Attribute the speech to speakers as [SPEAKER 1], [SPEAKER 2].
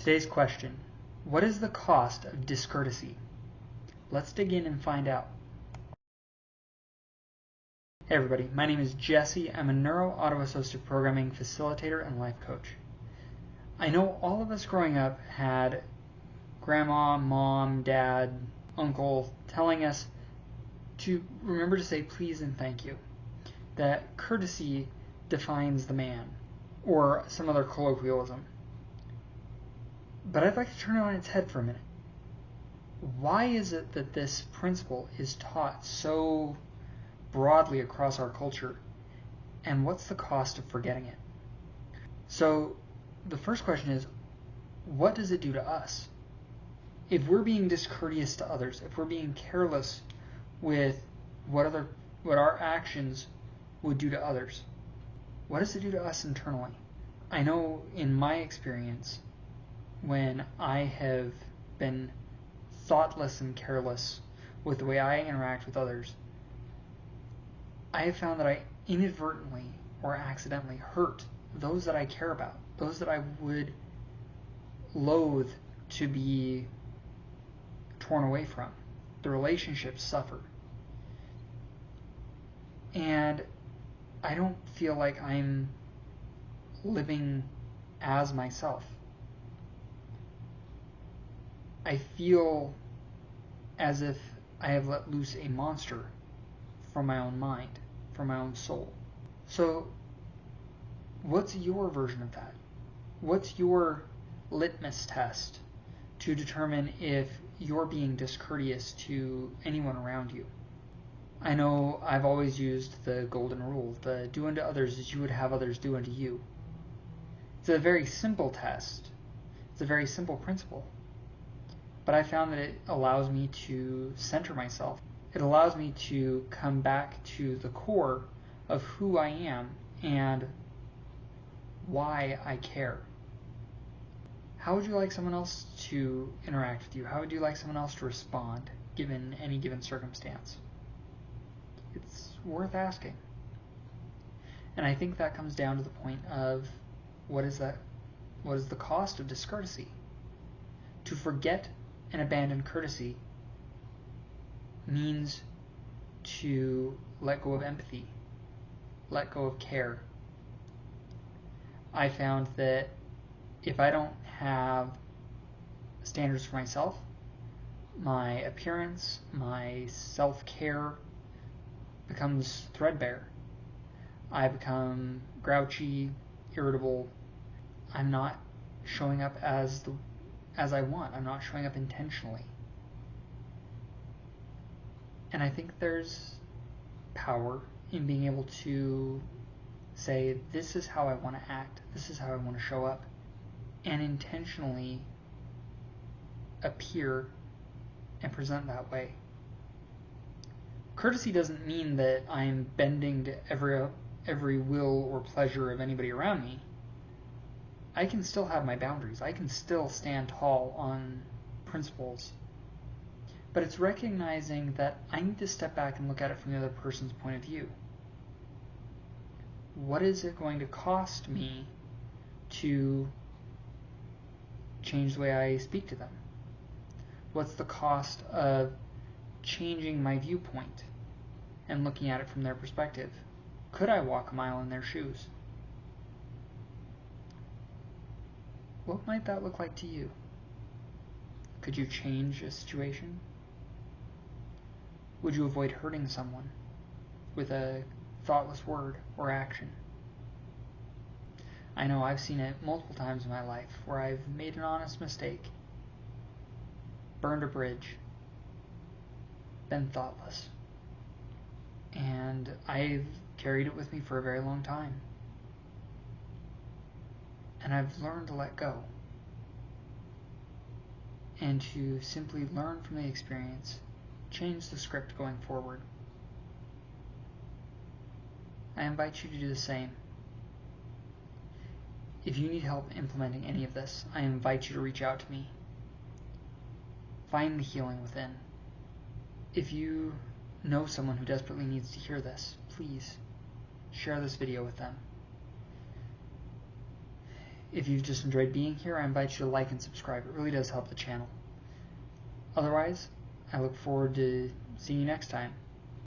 [SPEAKER 1] Today's question: what is the cost of discourtesy? Let's dig in and find out. Hey everybody, my name is Jesse. I'm a neuro-auto-assistive programming facilitator and life coach. I know all of us growing up had grandma, mom, dad, uncle telling us to remember to say please and thank you. That courtesy defines the man, or some other colloquialism. But I'd like to turn it on its head for a minute. Why is it that this principle is taught so broadly across our culture, and what's the cost of forgetting it? So the first question is, what does it do to us? If we're being discourteous to others, if we're being careless with what our actions would do to others, what does it do to us internally? I know in my experience, when I have been thoughtless and careless with the way I interact with others, I have found that I inadvertently or accidentally hurt those that I care about, those that I would loathe to be torn away from. The relationships suffer. And I don't feel like I'm living as myself. I feel as if I have let loose a monster from my own mind, from my own soul. So, what's your version of that? What's your litmus test to determine if you're being discourteous to anyone around you? I know I've always used the golden rule, the do unto others as you would have others do unto you. It's a very simple test. It's a very simple principle. But I found that it allows me to center myself. It allows me to come back to the core of who I am and why I care. How would you like someone else to interact with you? How would you like someone else to respond given any given circumstance? It's worth asking. And I think that comes down to the point of what is the cost of discourtesy? To forget and abandon courtesy means to let go of empathy, let go of care. I found that if I don't have standards for myself, my appearance, my self-care becomes threadbare. I become grouchy, irritable. I'm not showing up as I want. I'm not showing up intentionally. And I think there's power in being able to say, this is how I want to act, this is how I want to show up, and intentionally appear and present that way. Courtesy doesn't mean that I'm bending to every will or pleasure of anybody around me. I can still have my boundaries. I can still stand tall on principles. But it's recognizing that I need to step back and look at it from the other person's point of view. What is it going to cost me to change the way I speak to them? What's the cost of changing my viewpoint and looking at it from their perspective? Could I walk a mile in their shoes? What might that look like to you? Could you change a situation? Would you avoid hurting someone with a thoughtless word or action? I know I've seen it multiple times in my life where I've made an honest mistake, burned a bridge, been thoughtless, and I've carried it with me for a very long time. And I've learned to let go and to simply learn from the experience, change the script going forward. I invite you to do the same. If you need help implementing any of this, I invite you to reach out to me. Find the healing within. If you know someone who desperately needs to hear this, please share this video with them. If you've just enjoyed being here, I invite you to like and subscribe. It really does help the channel. Otherwise, I look forward to seeing you next time.